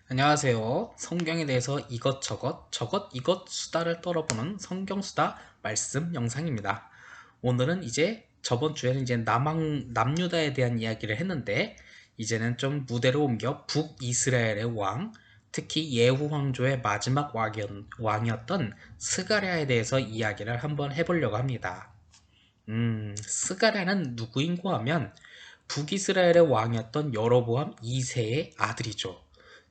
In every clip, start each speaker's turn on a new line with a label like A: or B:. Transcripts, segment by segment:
A: 안녕하세요. 성경에 대해서 이것저것 저것 이것 수다를 떨어보는 성경수다 말씀 영상입니다. 오늘은 이제 저번 주에는 이제 남유다에 대한 이야기를 했는데 이제는 좀 무대를 옮겨 북이스라엘의 왕, 특히 예후 왕조의 마지막 왕이었던 스가랴에 대해서 이야기를 한번 해보려고 합니다. 스가랴는 누구인고 하면 북이스라엘의 왕이었던 여로보암 2세의 아들이죠.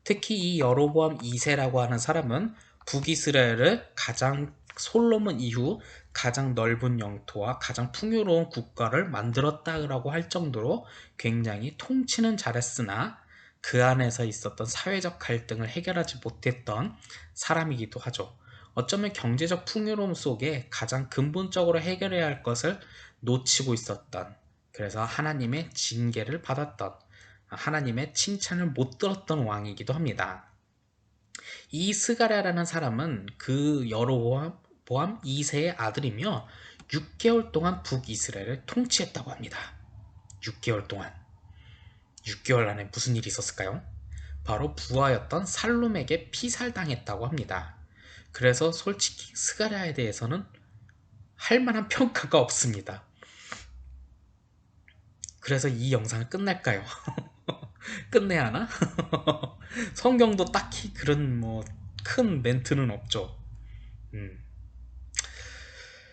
A: 특히 이 여로보암 2세라고 하는 사람은 북이스라엘을 가장 솔로몬 이후 가장 넓은 영토와 가장 풍요로운 국가를 만들었다고 할 정도로 굉장히 통치는 잘했으나 그 안에서 있었던 사회적 갈등을 해결하지 못했던 사람이기도 하죠. 어쩌면 경제적 풍요로움 속에 가장 근본적으로 해결해야 할 것을 놓치고 있었던, 그래서 하나님의 징계를 받았던, 하나님의 칭찬을 못 들었던 왕이기도 합니다. 이 스가랴라는 사람은 그 여로보암 2세의 아들이며 6개월 동안 북이스라엘을 통치했다고 합니다. 6개월 동안. 6개월 안에 무슨 일이 있었을까요? 바로 부하였던 살룸에게 피살당했다고 합니다. 그래서 솔직히 스가랴에 대해서는 할 만한 평가가 없습니다. 그래서 이 영상을 끝낼까요? 끝내야 하나? 성경도 딱히 그런 뭐 큰 멘트는 없죠. 음.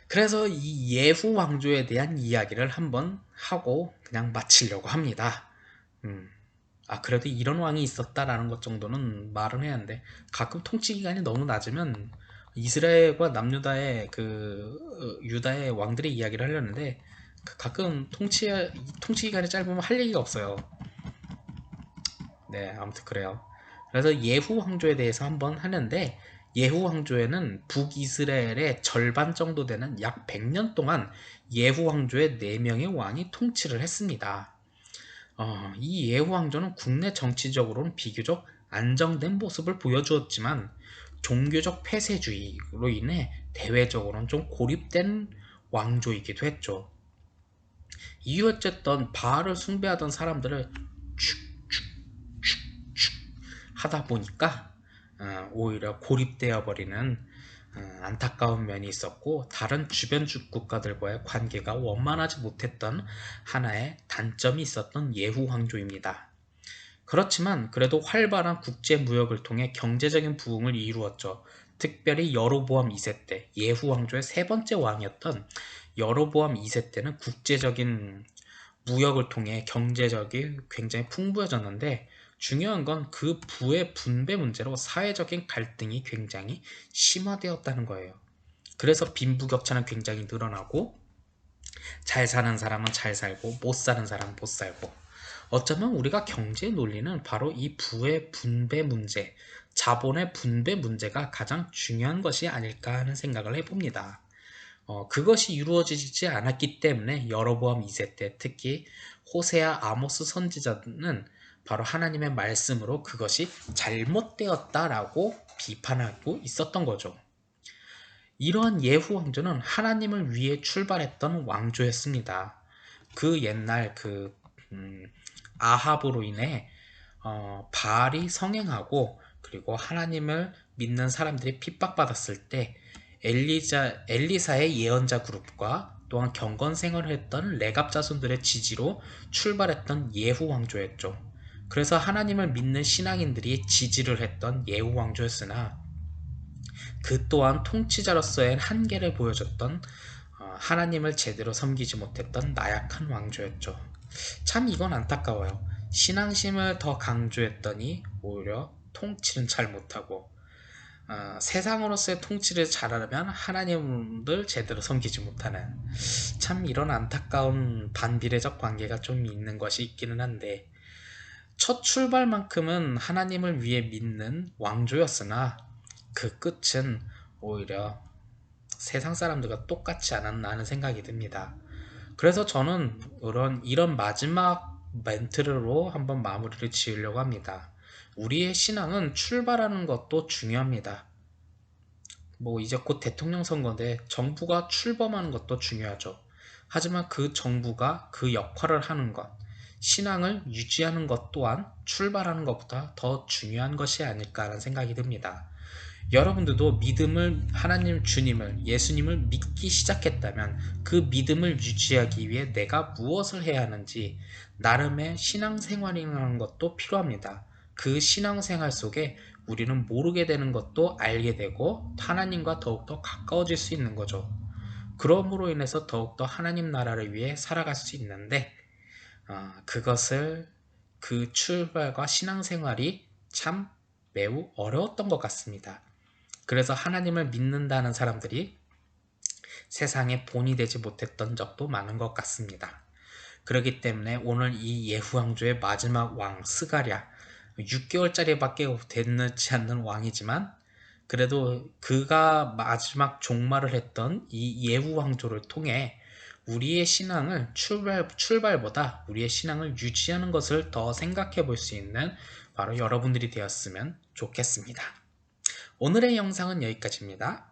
A: 그래서 이 예후 왕조에 대한 이야기를 한번 하고 그냥 마치려고 합니다. 음. 그래도 이런 왕이 있었다라는 것 정도는 말은 해야 하는데 가끔 통치 기간이 너무 낮으면 이스라엘과 남유다의 유다의 왕들의 이야기를 하려는데 가끔 통치 기간이 짧으면 할 얘기가 없어요. 네, 아무튼 그래요. 그래서 예후 왕조에 대해서 한번 하는데 예후 왕조에는 북이스라엘의 절반 정도 되는 약 100년 동안 예후 왕조의 4명의 왕이 통치를 했습니다. 이 예후 왕조는 국내 정치적으로는 비교적 안정된 모습을 보여주었지만 종교적 폐쇄주의로 인해 대외적으로는 좀 고립된 왕조이기도 했죠. 이유였던 바알을 숭배하던 사람들을 하다 보니까 오히려 고립되어 버리는 안타까운 면이 있었고 다른 주변 국가들과의 관계가 원만하지 못했던 하나의 단점이 있었던 예후 왕조입니다. 그렇지만 그래도 활발한 국제 무역을 통해 경제적인 부흥을 이루었죠. 특별히 여로보암 2세 때 예후 왕조의 세 번째 왕이었던 여로보암 2세 때는 국제적인 무역을 통해 경제적이 굉장히 풍부해졌는데 중요한 건 그 부의 분배 문제로 사회적인 갈등이 굉장히 심화되었다는 거예요. 그래서 빈부격차는 굉장히 늘어나고 잘 사는 사람은 잘 살고 못 사는 사람은 못 살고 어쩌면 우리가 경제 논리는 바로 이 부의 분배 문제, 자본의 분배 문제가 가장 중요한 것이 아닐까 하는 생각을 해봅니다. 그것이 이루어지지 않았기 때문에 여로보암 2세 때 특히 호세아 아모스 선지자는 바로 하나님의 말씀으로 그것이 잘못되었다라고 비판하고 있었던 거죠. 이러한 예후 왕조는 하나님을 위해 출발했던 왕조였습니다. 그 옛날 아합으로 인해 바알이 성행하고 그리고 하나님을 믿는 사람들이 핍박받았을 때 엘리사의 예언자 그룹과 또한 경건 생활을 했던 레갑 자손들의 지지로 출발했던 예후 왕조였죠. 그래서 하나님을 믿는 신앙인들이 지지를 했던 예후 왕조였으나 그 또한 통치자로서의 한계를 보여줬던 하나님을 제대로 섬기지 못했던 나약한 왕조였죠. 참 이건 안타까워요. 신앙심을 더 강조했더니 오히려 통치는 잘 못하고 세상으로서의 통치를 잘하려면 하나님을 제대로 섬기지 못하는 참 이런 안타까운 반비례적 관계가 좀 있는 것이 있기는 한데 첫 출발만큼은 하나님을 위해 믿는 왕조였으나 그 끝은 오히려 세상 사람들과 똑같지 않았나 하는 생각이 듭니다. 그래서 저는 이런 마지막 멘트로 한번 마무리를 지으려고 합니다. 우리의 신앙은 출발하는 것도 중요합니다. 뭐 이제 곧 대통령 선거인데 정부가 출범하는 것도 중요하죠. 하지만 그 정부가 그 역할을 하는 것, 신앙을 유지하는 것 또한 출발하는 것보다 더 중요한 것이 아닐까라는 생각이 듭니다. 여러분들도 믿음을, 하나님 주님을, 예수님을 믿기 시작했다면 그 믿음을 유지하기 위해 내가 무엇을 해야 하는지 나름의 신앙생활이라는 것도 필요합니다. 그 신앙생활 속에 우리는 모르게 되는 것도 알게 되고 하나님과 더욱더 가까워질 수 있는 거죠. 그러므로 인해서 더욱더 하나님 나라를 위해 살아갈 수 있는데 그것을 그 출발과 신앙생활이 참 매우 어려웠던 것 같습니다. 그래서 하나님을 믿는다는 사람들이 세상에 본이 되지 못했던 적도 많은 것 같습니다. 그렇기 때문에 오늘 이 예후왕조의 마지막 왕 스가랴 6개월짜리밖에 되지 않는 왕이지만 그래도 그가 마지막 종말을 했던 이 예후왕조를 통해 우리의 신앙을 출발보다 우리의 신앙을 유지하는 것을 더 생각해 볼 수 있는 바로 여러분들이 되었으면 좋겠습니다. 오늘의 영상은 여기까지입니다.